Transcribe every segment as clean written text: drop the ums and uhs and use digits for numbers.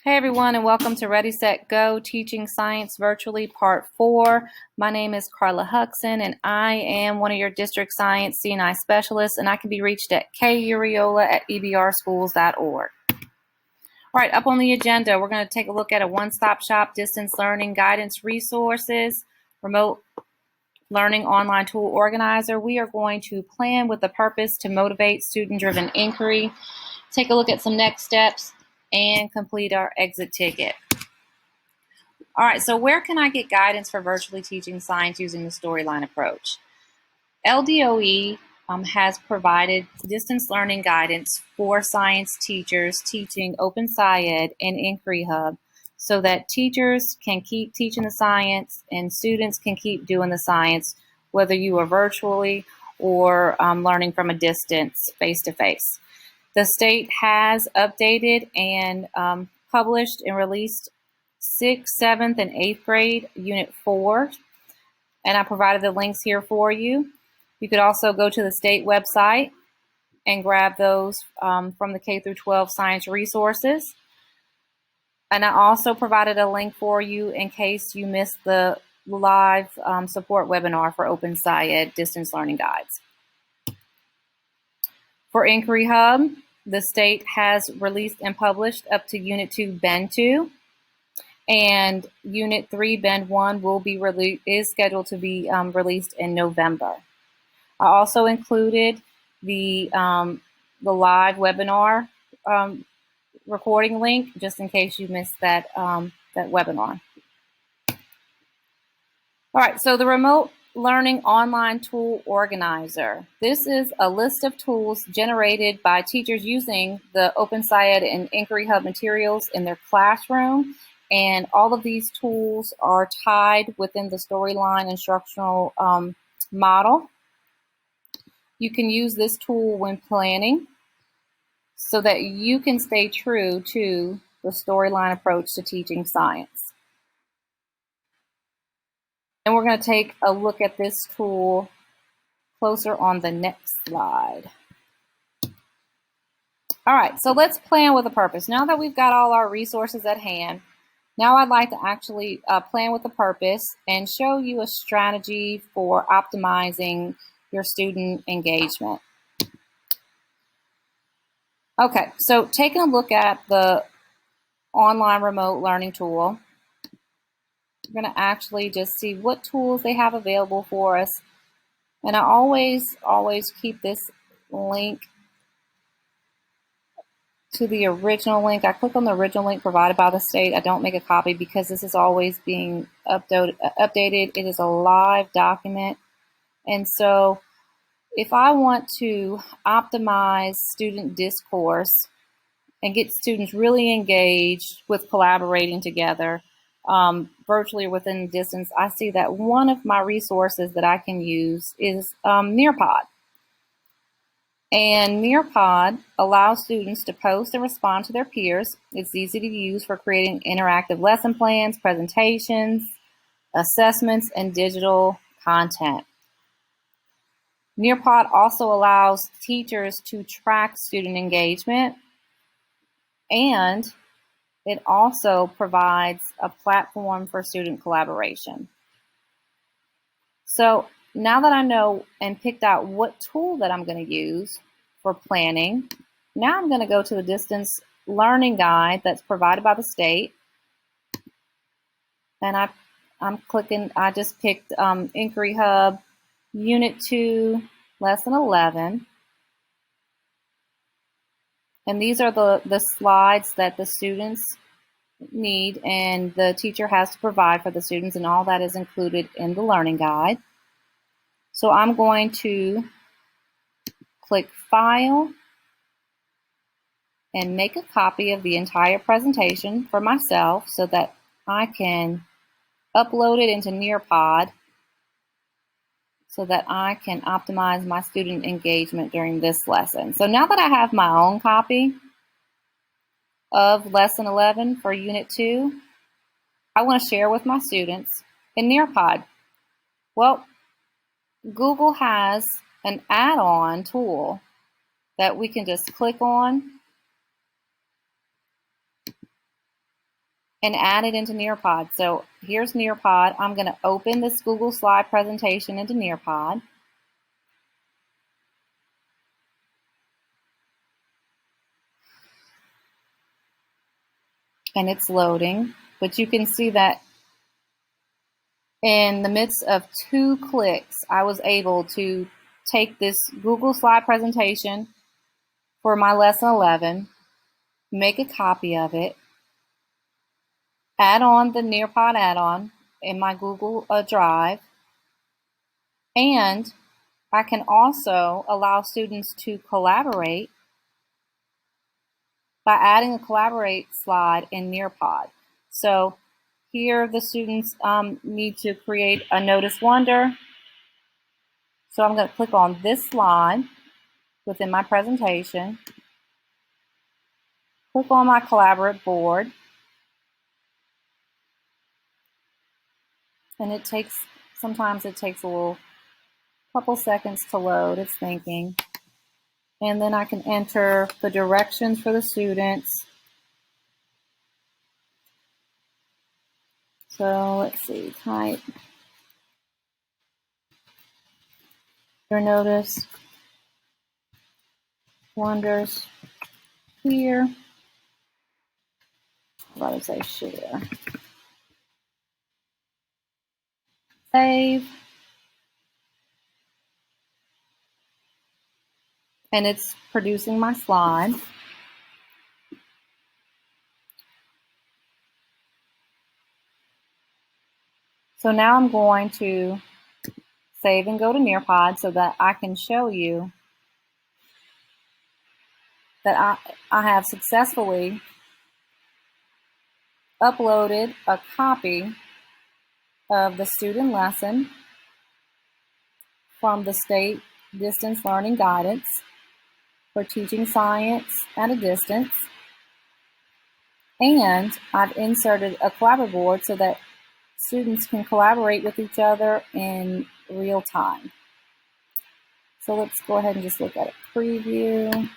Hey everyone, and welcome to Ready, Set, Go, Teaching Science Virtually, Part 4. My name is Carla Huxon, and I am one of your District Science C&I specialists, and I can be reached at kuriola@ebrschools.org. All right, up on the agenda, we're going to take a look at a one-stop shop distance learning guidance resources, remote learning online tool organizer. We are going to plan with the purpose to motivate student-driven inquiry, take a look at some next steps, and complete our exit ticket. All right, so where can I get guidance for virtually teaching science using the storyline approach? LDOE has provided distance learning guidance for science teachers teaching OpenSciEd and Inquiry Hub so that teachers can keep teaching the science and students can keep doing the science, whether you are virtually or learning from a distance, face-to-face. The state has updated and published and released 6th, 7th, and 8th grade Unit 4, and I provided the links here for you. You could also go to the state website and grab those from the K through 12 science resources. And I also provided a link for you in case you missed the live support webinar for OpenSciEd distance learning guides. For Inquiry Hub, the state has released and published up to Unit 2 Bend 2, and Unit 3 Bend 1 is scheduled to be released in November. I also included the live webinar recording link just in case you missed that webinar. All right, so the remote learning online tool organizer. This is a list of tools generated by teachers using the OpenSciEd and Inquiry Hub materials in their classroom, and all of these tools are tied within the storyline instructional model. You can use this tool when planning so that you can stay true to the storyline approach to teaching science. And we're going to take a look at this tool closer on the next slide. All right, so let's plan with a purpose. Now that we've got all our resources at hand, now I'd like to actually plan with a purpose and show you a strategy for optimizing your student engagement. Okay, so taking a look at the online remote learning tool, we're going to actually just see what tools they have available for us. And I always keep this link to the original link. I click on the original link provided by the state. I don't make a copy because this is always being updated. It is a live document. And so if I want to optimize student discourse and get students really engaged with collaborating together, virtually or within distance, I see that one of my resources that I can use is Nearpod. And Nearpod allows students to post and respond to their peers. It's easy to use for creating interactive lesson plans, presentations, assessments, and digital content. Nearpod also allows teachers to track student engagement, and it also provides a platform for student collaboration. So now that I know and picked out what tool that I'm going to use for planning, now I'm going to go to the distance learning guide that's provided by the state. And I just picked Inquiry Hub, Unit 2, Lesson 11. And these are the slides that the students need and the teacher has to provide for the students, and all that is included in the learning guide. So I'm going to click File and make a copy of the entire presentation for myself so that I can upload it into Nearpod so that I can optimize my student engagement during this lesson. So now that I have my own copy of Lesson 11 for Unit 2, I want to share with my students in Nearpod. Well, Google has an add-on tool that we can just click on and add it into Nearpod. So here's Nearpod. I'm going to open this Google Slide presentation into Nearpod. And it's loading, but you can see that in the midst of 2 clicks, I was able to take this Google Slide presentation for my lesson 11, make a copy of it, add on the Nearpod add-on in my Google Drive, and I can also allow students to collaborate by adding a collaborate slide in Nearpod. So here the students need to create a Notice Wonder. So I'm going to click on this slide within my presentation, click on my collaborate board, and sometimes it takes a couple seconds to load. It's thinking. And then I can enter the directions for the students. So let's see, type your Notice Wonders here. What does I share? Save. And it's producing my slide. So now I'm going to save and go to Nearpod so that I can show you that I have successfully uploaded a copy of the student lesson from the State Distance Learning Guidance for Teaching Science at a Distance. And I've inserted a collaborate board so that students can collaborate with each other in real time. So let's go ahead and just look at a preview.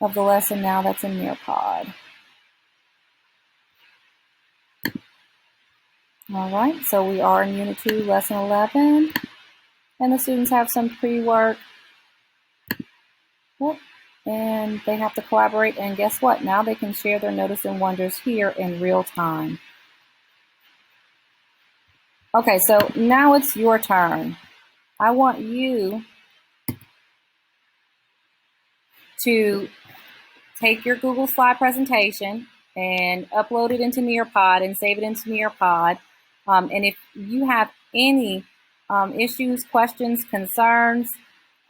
Of the lesson now that's in Nearpod. All right, so we are in Unit 2, Lesson 11, and the students have some pre-work, and they have to collaborate, and guess what? Now they can share their Notice and Wonders here in real time. Okay, so now it's your turn. I want you to take your Google Slide presentation and upload it into Nearpod and save it into Nearpod. And if you have any issues, questions, concerns,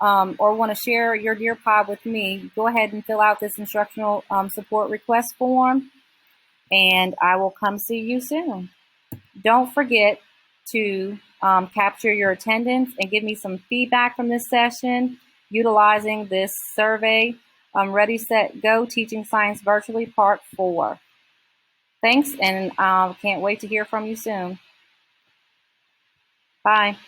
or want to share your Nearpod with me, go ahead and fill out this instructional support request form, and I will come see you soon. Don't forget to capture your attendance and give me some feedback from this session utilizing this survey. Ready, Set, Go, Teaching Science Virtually, Part 4. Thanks, and can't wait to hear from you soon. Bye.